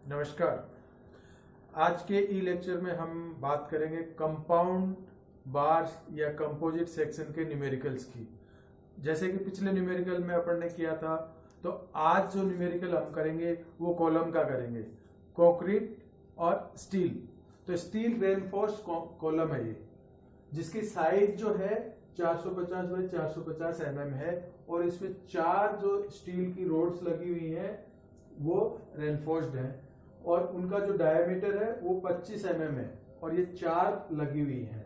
नमस्कार। आज के ई लेक्चर में हम बात करेंगे कंपाउंड बार्स या कंपोजिट सेक्शन के न्यूमेरिकल्स की। जैसे कि पिछले न्यूमेरिकल में अपन ने किया था, तो आज जो न्यूमेरिकल हम करेंगे वो कॉलम का करेंगे, कंक्रीट और स्टील। तो स्टील रेनफोर्स्ड कॉलम है ये, जिसकी साइज जो है 450 बाई 450 mm है और इसमें 4 जो स्टील की रोड्स लगी हुई हैं वो रेनफोर्स्ड है और उनका जो डायमीटर है वो 25 mm है और ये 4 लगी हुई हैं।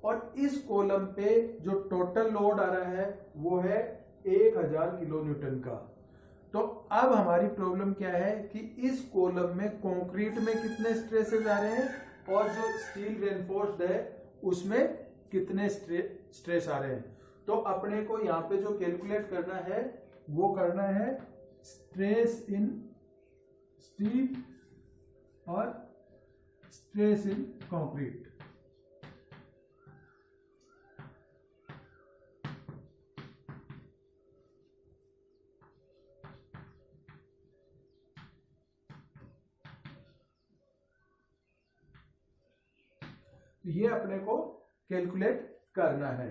और इस कॉलम पे जो टोटल लोड आ रहा है वो है 1000 किलो न्यूटन का। तो अब हमारी प्रॉब्लम क्या है कि इस कॉलम में कंक्रीट में कितने स्ट्रेसेस आ रहे हैं और जो स्टील रेनफोर्स्ड है उसमें कितने स्ट्रेस आ रहे हैं। तो अपने को यहाँ पे जो कैलकुलेट करना है वो करना है स्ट्रेस इन स्टील और स्ट्रेस इन कंक्रीट। ये अपने को कैलकुलेट करना है।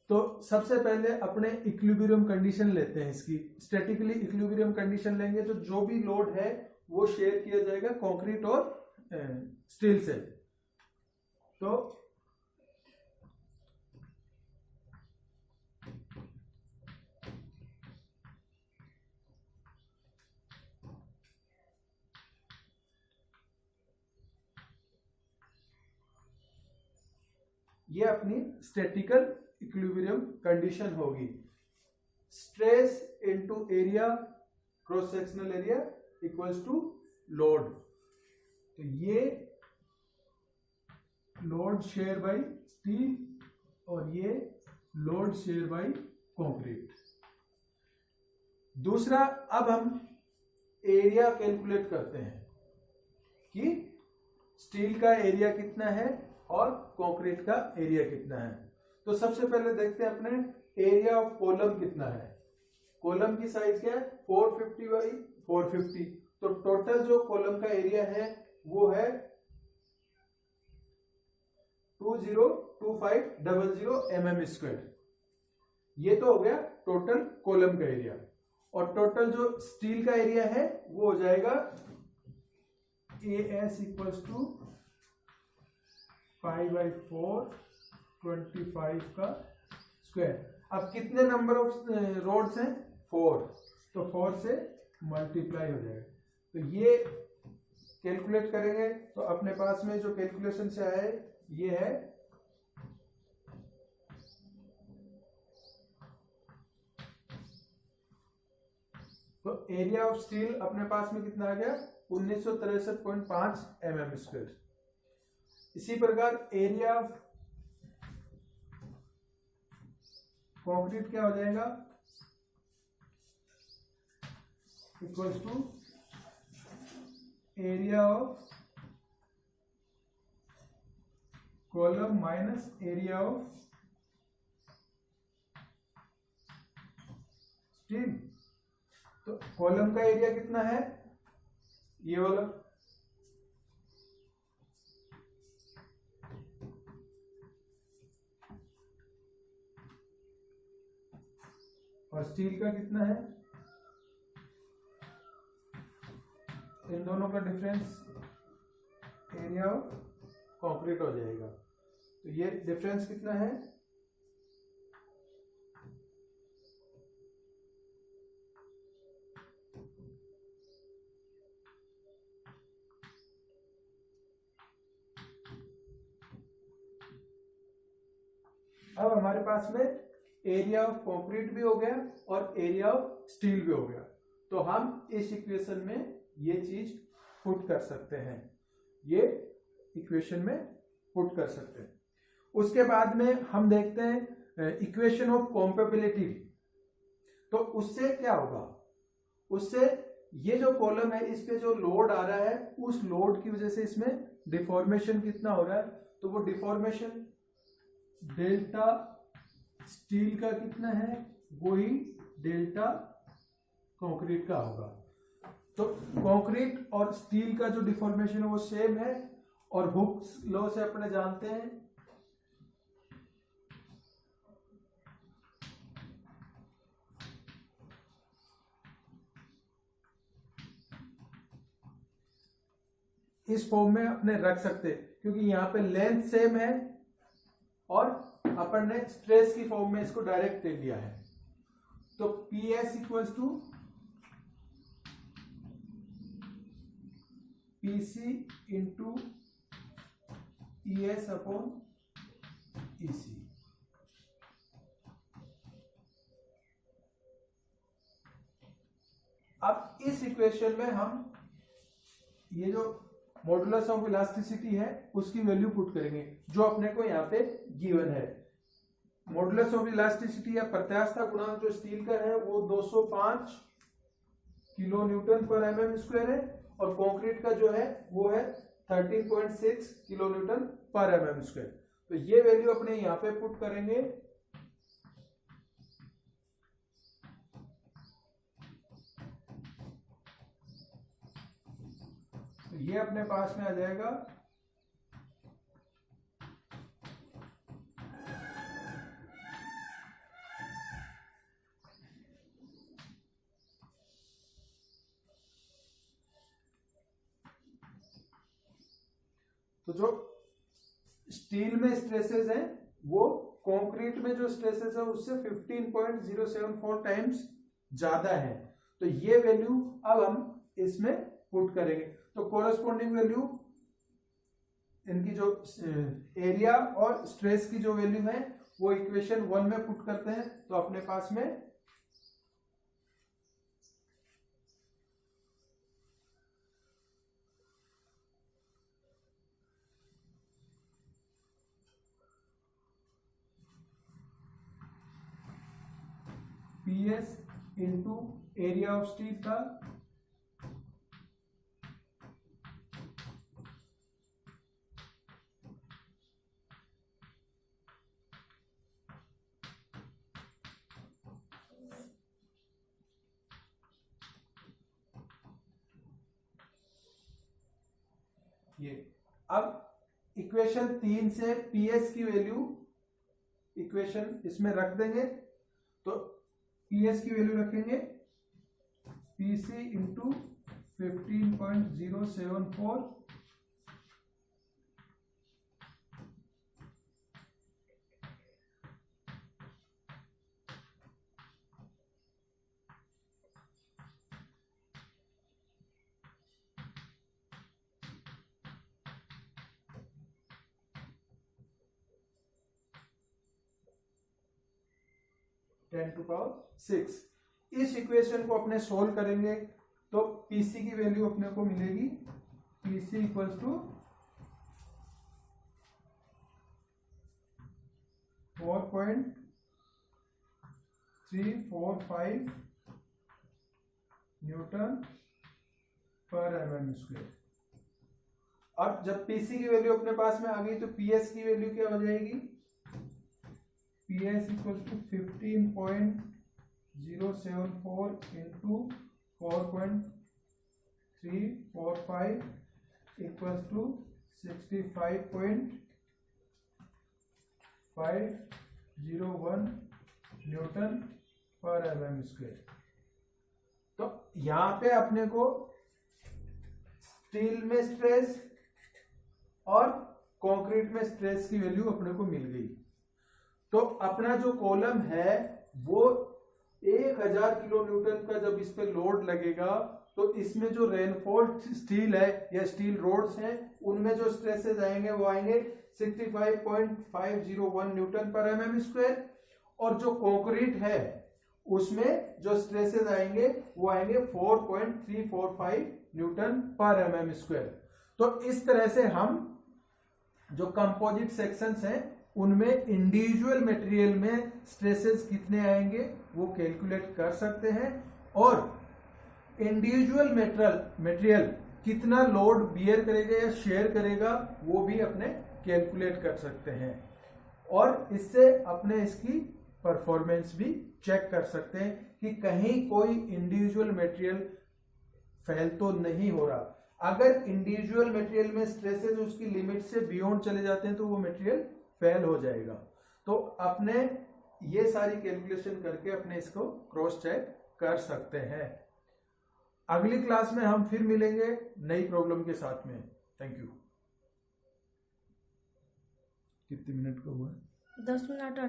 तो सबसे पहले अपने इक्विलिब्रियम कंडीशन लेते हैं इसकी। स्टैटिकली इक्विलिब्रियम कंडीशन लेंगे तो जो भी लोड है वो शेयर किया जाएगा कंक्रीट और स्टील से। तो ये अपनी स्टैटिकल इक्विलिब्रियम कंडीशन होगी। Stress into area cross sectional area equals to load. तो ये लोड शेयर बाय स्टील और ये लोड शेयर बाय कंक्रीट। दूसरा, अब हम एरिया कैलकुलेट करते हैं कि स्टील का एरिया कितना है और कंक्रीट का एरिया कितना है। तो सबसे पहले देखते हैं अपने एरिया ऑफ कॉलम कितना है। कॉलम की साइज क्या है 450 बाई 450। तो टोटल जो कॉलम का एरिया है वो है 202500 mm²। ये तो हो गया टोटल कॉलम का एरिया। और टोटल जो स्टील का एरिया है वो हो जाएगा AS इक्वल्स टू 5/4 25 का स्क्वायर। अब कितने नंबर ऑफ रोड्स हैं 4, तो 4 से मल्टीप्लाई हो जाएगा। तो ये कैलकुलेट करेंगे तो अपने पास में जो कैलकुलेशन से आए ये है तो एरिया ऑफ स्टील अपने पास में कितना आ गया 1963.5 mm²। इसी प्रकार एरिया ऑफ कंक्रीट क्या हो जाएगा equals to area of column minus area of steel. तो कॉलम का एरिया कितना है ये वाला, और स्टील का कितना है, इन दोनों का डिफरेंस एरिया ऑफ कंक्रीट हो जाएगा। तो ये डिफरेंस कितना है अब हमारे पास में एरिया ऑफ कंक्रीट भी हो गया और एरिया ऑफ स्टील भी हो गया। तो हम इस इक्वेशन में ये चीज पुट कर सकते हैं, ये इक्वेशन में पुट कर सकते हैं। उसके बाद में हम देखते हैं इक्वेशन ऑफ कॉम्पेबिलिटी। तो उससे क्या होगा, उससे ये जो कॉलम है इस पे जो लोड आ रहा है उस लोड की वजह से इसमें डिफॉर्मेशन कितना हो रहा है, तो वो डिफॉर्मेशन डेल्टा स्टील का कितना है वही डेल्टा कंक्रीट का होगा। तो कंक्रीट और स्टील का जो डिफॉर्मेशन है वो सेम है, और हुक्स लॉ से अपने जानते हैं इस फॉर्म में अपने रख सकते हैं, क्योंकि यहाँ पे लेंथ सेम है और अपन ने स्ट्रेस की फॉर्म में इसको डायरेक्ट ले लिया है। तो PS equals to PC into ES upon EC। अब इस इक्वेशन में हम ये जो मॉडुलस ऑफ इलास्टिसिटी है उसकी वैल्यू पुट करेंगे, जो अपने को यहाँ पे गिवन है। मॉडुलस ऑफ इलास्टिसिटी या प्रत्यास्थता गुणांक जो स्टील का है वो 205 किलो न्यूटन पर mm स्क्वायर है, और कंक्रीट का जो है वो है 13.6 किलो न्यूटन पर mm स्क्वायर। तो ये वैल्यू अपने यहाँ पे पुट करेंगे। तो ये अपने पास में आ जाएगा तो जो स्टील में स्ट्रेसेस हैं वो कंक्रीट में जो स्ट्रेसेस है उससे 15.074 टाइम्स ज्यादा है। तो ये वैल्यू अब हम इसमें पुट करेंगे। तो कोरस्पॉन्डिंग वैल्यू इनकी जो एरिया और स्ट्रेस की जो वैल्यू है वो इक्वेशन 1 में पुट करते हैं। तो अपने पास में PS into area of steel का ये। अब इक्वेशन 3 से PS की वैल्यू इक्वेशन इसमें रख देंगे। तो PS की वैल्यू रखेंगे PC इंटू 15.074 10⁶। इस इक्वेशन को अपने सोल्व करेंगे तो PC की वैल्यू अपने को मिलेगी PC इक्वल्स टू 4.345 न्यूटन पर mm स्क्वायर। अब जब PC की वैल्यू अपने पास में आ गई तो PS की वैल्यू क्या हो जाएगी? PS equals to 15.074 into 4.345 equals to 65.501 newton पर mm स्क्वायर। तो यहां पे अपने को स्टील में स्ट्रेस और कंक्रीट में स्ट्रेस की वैल्यू अपने को मिल गई। तो अपना जो कॉलम है वो 1000 किलो न्यूटन का जब इस पे लोड लगेगा तो इसमें जो रेनफोर्स्ड स्टील है या स्टील रोड्स हैं उनमें जो स्ट्रेसेस आएंगे वो आएंगे 65.501 न्यूटन पर mm स्क्वायर, और जो कंक्रीट है उसमें जो स्ट्रेसेस आएंगे वो आएंगे 4.345 न्यूटन पर mm स्क्वायर। तो इस तरह से हम जो कंपोजिट सेक्शंस हैं उनमें इंडिविजुअल मटेरियल में स्ट्रेसेस कितने आएंगे वो कैलकुलेट कर सकते हैं, और इंडिविजुअल मटेरियल कितना लोड बियर करेगा या शेयर करेगा वो भी अपने कैलकुलेट कर सकते हैं, और इससे अपने इसकी परफॉर्मेंस भी चेक कर सकते हैं कि कहीं कोई इंडिविजुअल मटेरियल फेल तो नहीं हो रहा। अगर इंडिविजुअल मटेरियल में स्ट्रेसेस उसकी लिमिट से बियॉन्ड चले जाते हैं तो वो मटेरियल फेल हो जाएगा। तो अपने ये सारी कैलकुलेशन करके अपने इसको क्रॉस चेक कर सकते हैं। अगली क्लास में हम फिर मिलेंगे नई प्रॉब्लम के साथ में। Thank you. कितने मिनट का हुआ है? 10 मिनट।